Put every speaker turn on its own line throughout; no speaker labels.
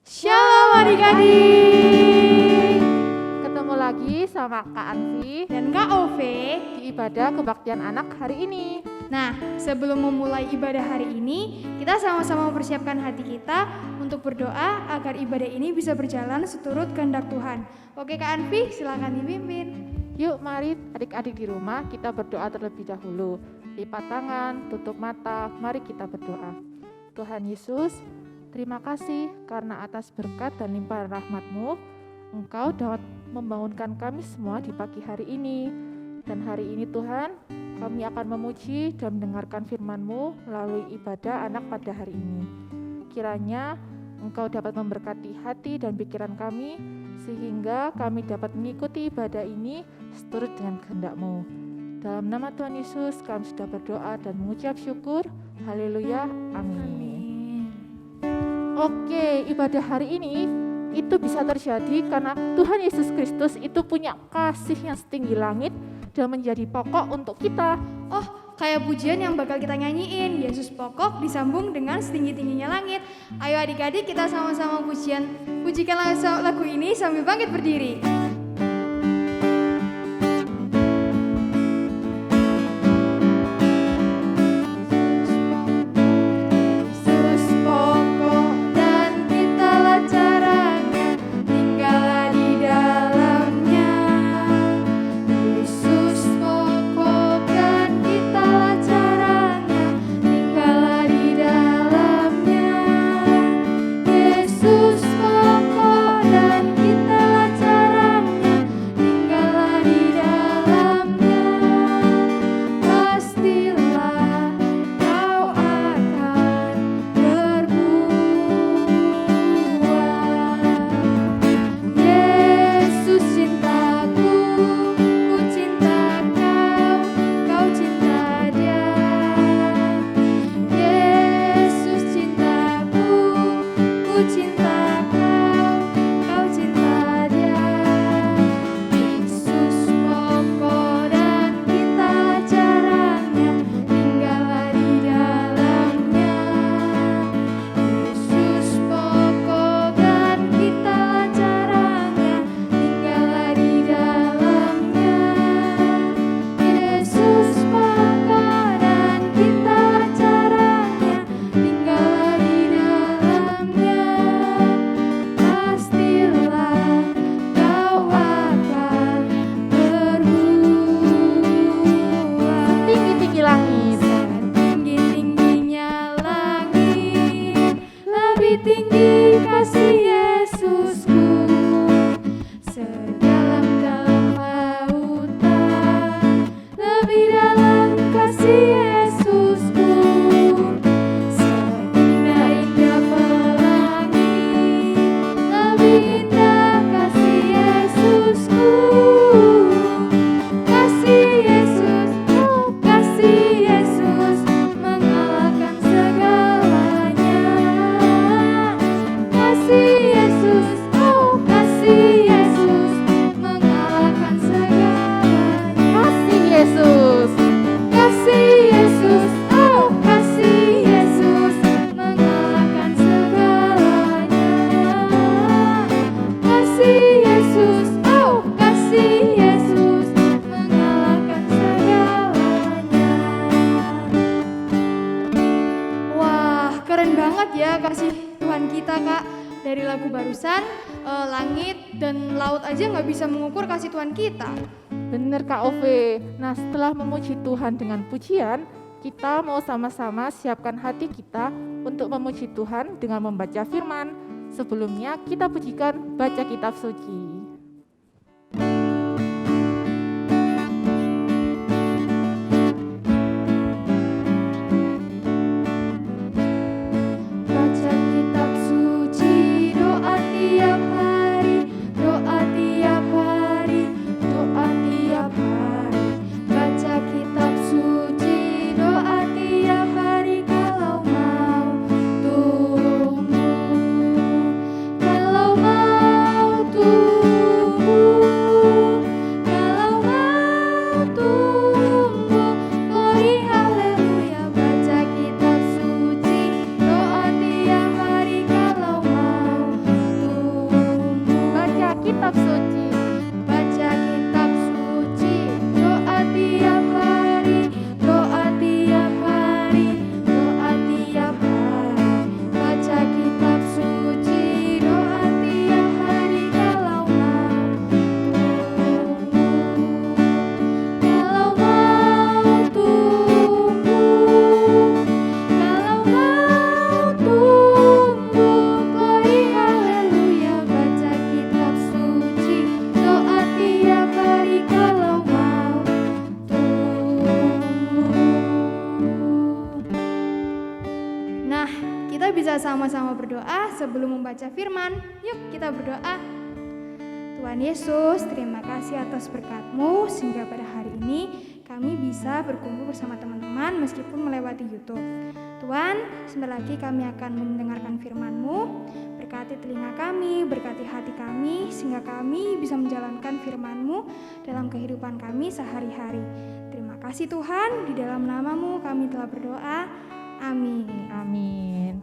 Shalom adik-adik.
Ketemu lagi sama Kak Anfi
Dan Kak Ove
di ibadah kebaktian anak hari ini.
Nah, sebelum memulai ibadah hari ini, kita sama-sama mempersiapkan hati kita untuk berdoa agar ibadah ini bisa berjalan seturut kehendak Tuhan. Oke Kak Anfi, silakan dipimpin.
Yuk mari adik-adik di rumah kita berdoa terlebih dahulu. Lipat tangan, tutup mata, mari kita berdoa. Tuhan Yesus, terima kasih karena atas berkat dan limpahan rahmat-Mu, Engkau dapat membangunkan kami semua di pagi hari ini. Dan hari ini Tuhan, kami akan memuji dan mendengarkan firman-Mu melalui ibadah anak pada hari ini. Kiranya Engkau dapat memberkati hati dan pikiran kami, sehingga kami dapat mengikuti ibadah ini seturut dengan kehendak-Mu. Dalam nama Tuhan Yesus, kami sudah berdoa dan mengucap syukur. Haleluya, amin. Oke, ibadah hari ini itu bisa terjadi karena Tuhan Yesus Kristus itu punya kasih yang setinggi langit dan menjadi pokok untuk kita.
Oh, kayak pujian yang bakal kita nyanyiin, Yesus pokok disambung dengan setinggi-tingginya langit. Ayo adik-adik kita sama-sama pujikan lagu ini sambil bangkit berdiri. Dari lagu barusan, langit dan laut aja nggak bisa mengukur kasih Tuhan kita.
Bener Kak Ove. Nah, setelah memuji Tuhan dengan pujian, kita mau sama-sama siapkan hati kita untuk memuji Tuhan dengan membaca firman. Sebelumnya kita pujikan baca kitab suci.
Kalau mau berdoa sebelum membaca firman. Yuk kita berdoa. Tuhan Yesus, terima kasih atas berkat-Mu sehingga pada hari ini kami bisa berkumpul bersama teman-teman meskipun melewati YouTube. Tuhan, sebentar lagi kami akan mendengarkan firman-Mu. Berkati telinga kami, berkati hati kami, sehingga kami bisa menjalankan firman-Mu dalam kehidupan kami sehari-hari. Terima kasih Tuhan, di dalam nama-Mu kami telah berdoa. Amin.
Amin.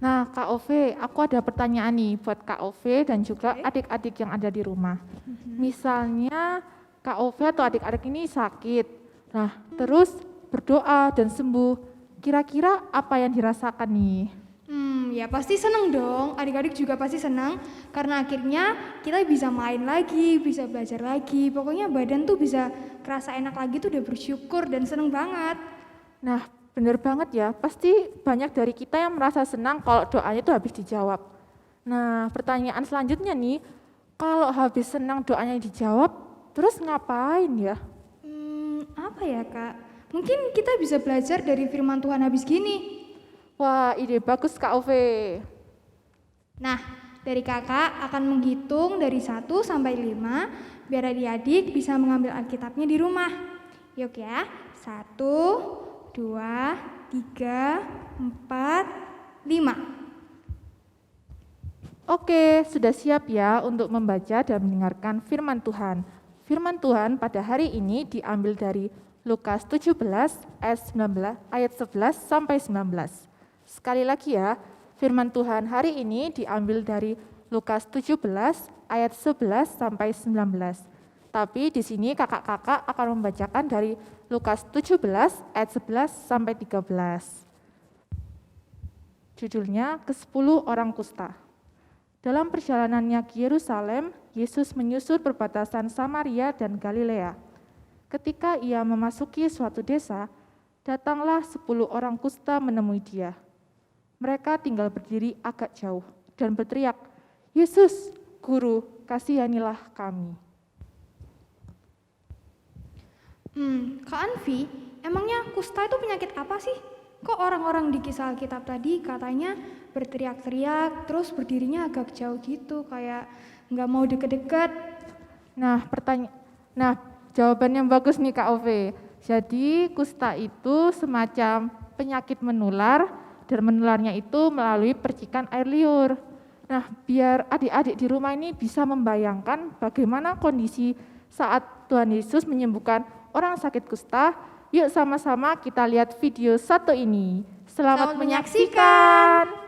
Nah, Kak Ove, aku ada pertanyaan nih buat Kak Ove dan juga adik-adik yang ada di rumah. Misalnya Kak Ove atau adik-adik ini sakit, nah terus berdoa dan sembuh. Kira-kira apa yang dirasakan nih?
Ya pasti seneng dong, adik-adik juga pasti senang karena akhirnya kita bisa main lagi, bisa belajar lagi. Pokoknya badan tuh bisa kerasa enak lagi tuh, udah bersyukur dan seneng banget.
Nah, bener banget ya, pasti banyak dari kita yang merasa senang kalau doanya itu habis dijawab. Nah, pertanyaan selanjutnya nih, kalau habis senang doanya dijawab, terus ngapain ya?
Apa ya Kak? Mungkin kita bisa belajar dari firman Tuhan habis gini.
Wah, ide bagus Kak Ove.
Nah, dari kakak akan menghitung dari 1 sampai 5 biar adik-adik bisa mengambil Alkitabnya di rumah. Yuk ya, 1, 2, 3, 4, 5.
Oke, sudah siap ya untuk membaca dan mendengarkan firman Tuhan. Firman Tuhan pada hari ini diambil dari Lukas 17 ayat 11 sampai 19. Sekali lagi ya, firman Tuhan hari ini diambil dari Lukas 17 ayat 11 sampai 19. Tapi di sini kakak-kakak akan membacakan dari Lukas 17 ayat 11 sampai 13. Judulnya ke-10 orang kusta. Dalam perjalanannya ke Yerusalem, Yesus menyusur perbatasan Samaria dan Galilea. Ketika ia memasuki suatu desa, datanglah 10 orang kusta menemui dia. Mereka tinggal berdiri agak jauh dan berteriak, "Yesus, Guru, kasihanilah kami."
Kak Anvi, emangnya kusta itu penyakit apa sih? Kok orang-orang di kisah Alkitab tadi katanya berteriak-teriak, terus berdirinya agak jauh gitu, kayak nggak mau deket-deket?
Nah, jawaban yang bagus nih Kak Ove. Jadi kusta itu semacam penyakit menular dan menularnya itu melalui percikan air liur. Nah, biar adik-adik di rumah ini bisa membayangkan bagaimana kondisi saat Tuhan Yesus menyembuhkan orang sakit kusta, yuk sama-sama kita lihat video satu ini. Selamat menyaksikan.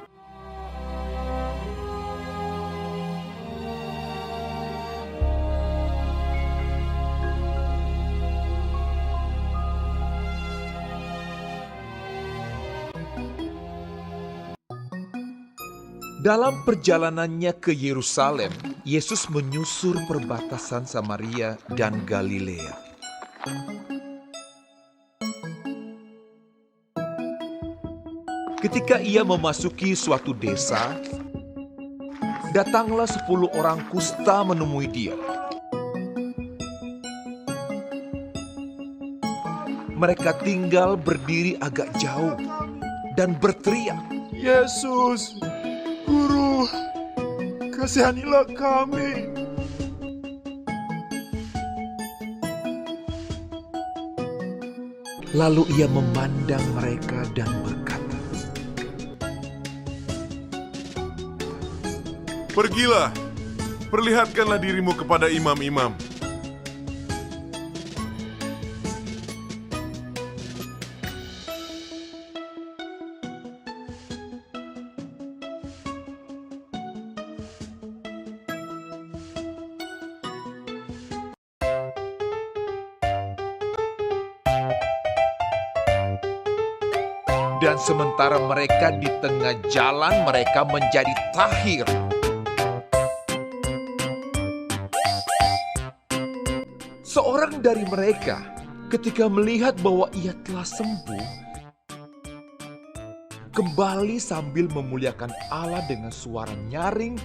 Dalam perjalanannya ke Yerusalem, Yesus menyusur perbatasan Samaria dan Galilea. Ketika ia memasuki suatu desa, datanglah 10 orang kusta menemui dia. Mereka tinggal berdiri agak jauh dan berteriak, "Yesus, Guru, kasihanilah kami." Lalu ia memandang mereka dan berkata,
"Pergilah, perlihatkanlah dirimu kepada imam-imam."
Dan sementara mereka di tengah jalan, mereka menjadi tahir. Seorang dari mereka, ketika melihat bahwa ia telah sembuh, kembali sambil memuliakan Allah dengan suara nyaring,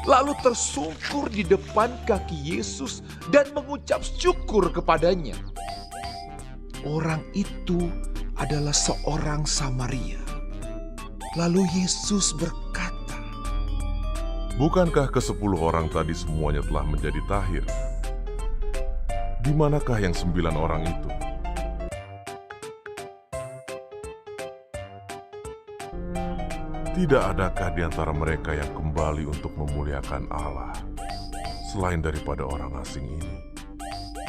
lalu tersungkur di depan kaki Yesus dan mengucap syukur kepadanya. Orang itu adalah seorang Samaria. Lalu Yesus berkata,
Bukankah ke-10 orang tadi semuanya telah menjadi tahir? Di manakah yang 9 orang itu? Tidak adakah di antara mereka yang kembali untuk memuliakan Allah selain daripada orang asing ini?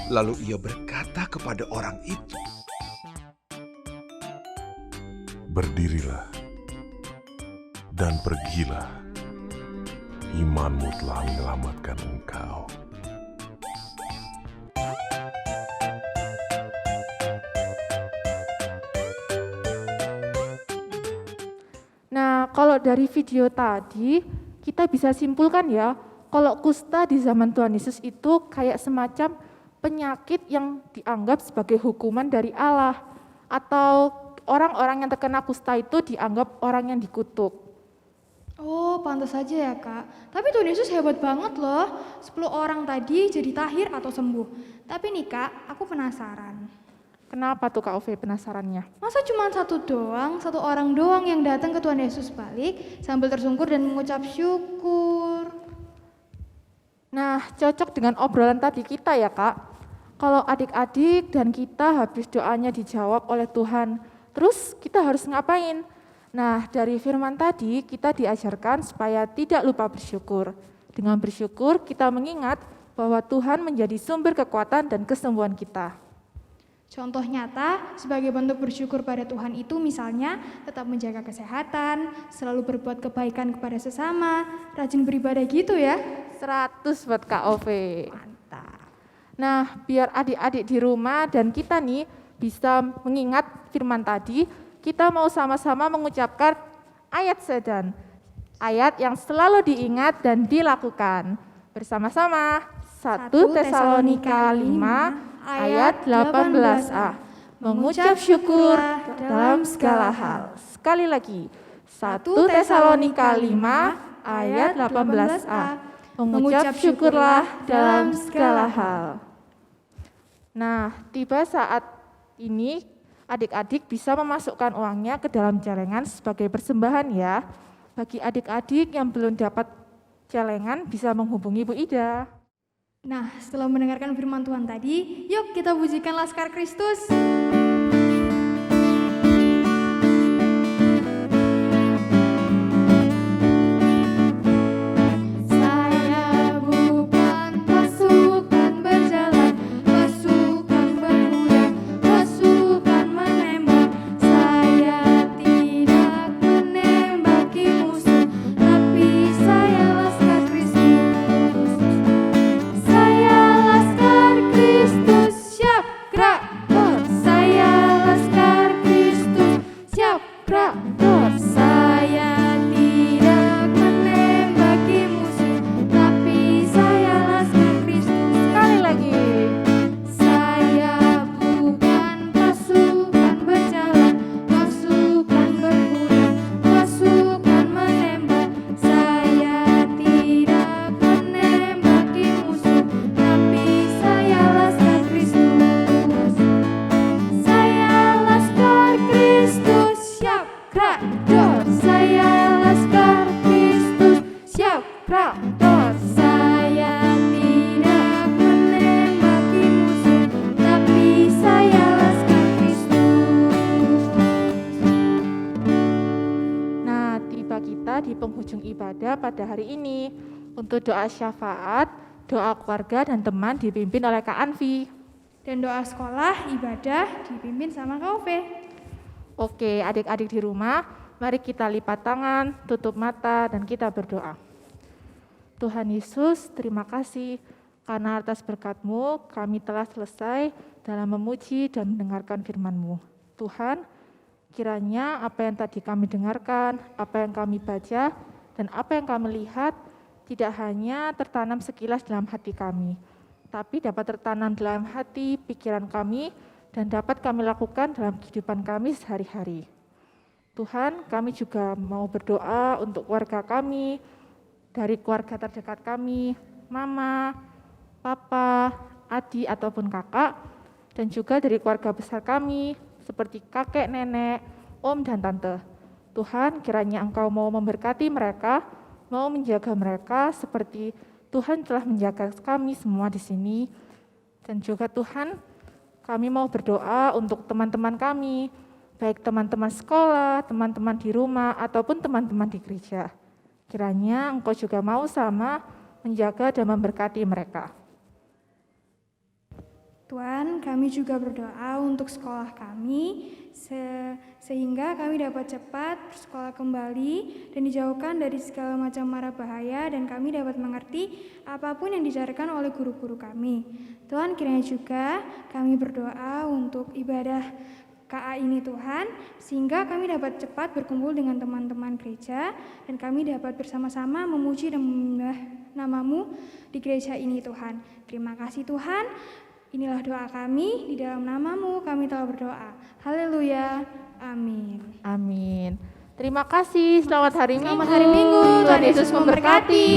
Lalu ia berkata kepada orang itu,
Berdirilah dan pergilah, imanmu telah menyelamatkan engkau.
Nah, kalau dari video tadi, kita bisa simpulkan ya, kalau kusta di zaman Tuhan Yesus itu kayak semacam penyakit yang dianggap sebagai hukuman dari Allah, atau orang-orang yang terkena kusta itu dianggap orang yang dikutuk.
Oh, pantas saja ya Kak. Tapi Tuhan Yesus hebat banget loh. 10 orang tadi jadi tahir atau sembuh. Tapi nih Kak, aku penasaran.
Kenapa tuh Kak Ove penasarannya?
Masa cuma satu orang doang yang datang ke Tuhan Yesus balik sambil tersungkur dan mengucap syukur.
Nah, cocok dengan obrolan tadi kita ya Kak. Kalau adik-adik dan kita habis doanya dijawab oleh Tuhan, terus kita harus ngapain? Nah, dari firman tadi kita diajarkan supaya tidak lupa bersyukur. Dengan bersyukur kita mengingat bahwa Tuhan menjadi sumber kekuatan dan kesembuhan kita.
Contoh nyata sebagai bentuk bersyukur pada Tuhan itu misalnya tetap menjaga kesehatan, selalu berbuat kebaikan kepada sesama, rajin beribadah gitu ya.
100 buat Kak Ove.
Mantap.
Nah, biar adik-adik di rumah dan kita nih bisa mengingat firman tadi, kita mau sama-sama mengucapkan ayat sedan. Ayat yang selalu diingat dan dilakukan. Bersama-sama, 1 Tesalonika 5 ayat 18a. Mengucap syukur dalam segala hal. Sekali lagi, 1 Tesalonika 5 ayat 18a. Mengucap syukurlah dalam segala hal. Nah, tiba saat ini adik-adik bisa memasukkan uangnya ke dalam celengan sebagai persembahan ya. Bagi adik-adik yang belum dapat celengan bisa menghubungi Bu Ida.
Nah, setelah mendengarkan firman Tuhan tadi, yuk kita pujikan Laskar Kristus. Saya bukan pasukan berjalan, pasukan berkuda, pasukan menembak. Saya tidak menembaki musuh, tapi saya Laskar Kristus. Saya Laskar Kristus, siap gerak dor. Saya Laskar Kristus, siap gerak dor. Saya tidak menembaki musuh, tapi saya Laskar Kristus. Sekali lagi. Saya bukan pasukan berjalan, pasukan berkuda, pasukan menembak. Saya tidak menembaki musuh, tapi saya Laskar Kristus. Saya Laskar Kristus, siap gerak dor. Saya Laskar Kristus, siap gerak dor. Saya tidak menembaki musuh, tapi saya Laskar Kristus.
Nah, tiba kita di penghujung ibadah pada hari ini. Untuk doa syafaat, doa keluarga dan teman dipimpin oleh Kak Anfi.
Dan doa sekolah, ibadah dipimpin sama Kak Ove.
Oke, adik-adik di rumah, mari kita lipat tangan, tutup mata, dan kita berdoa. Tuhan Yesus, terima kasih karena atas berkat-Mu kami telah selesai dalam memuji dan mendengarkan firman-Mu. Tuhan, kiranya apa yang tadi kami dengarkan, apa yang kami baca, dan apa yang kami lihat tidak hanya tertanam sekilas dalam hati kami, tapi dapat tertanam dalam hati, pikiran kami, dan dapat kami lakukan dalam kehidupan kami sehari-hari. Tuhan, kami juga mau berdoa untuk keluarga kami, dari keluarga terdekat kami, mama, papa, adik ataupun kakak, dan juga dari keluarga besar kami, seperti kakek, nenek, om, dan tante. Tuhan, kiranya Engkau mau memberkati mereka, mau menjaga mereka seperti Tuhan telah menjaga kami semua di sini. Dan juga Tuhan, kami mau berdoa untuk teman-teman kami, baik teman-teman sekolah, teman-teman di rumah, ataupun teman-teman di gereja. Kiranya Engkau juga mau sama menjaga dan memberkati mereka.
Tuhan, kami juga berdoa untuk sekolah kami, sehingga kami dapat cepat bersekolah kembali dan dijauhkan dari segala macam mara bahaya, dan kami dapat mengerti apapun yang diajarkan oleh guru-guru kami. Tuhan, kiranya juga kami berdoa untuk ibadah KA ini Tuhan, sehingga kami dapat cepat berkumpul dengan teman-teman gereja, dan kami dapat bersama-sama memuji dan menyembah nama-Mu di gereja ini Tuhan. Terima kasih Tuhan. Inilah doa kami, di dalam nama-Mu kami telah berdoa. Haleluya. Amin.
Amin. Terima kasih. Selamat hari Minggu.
Selamat hari Minggu.
Tuhan Yesus memberkati.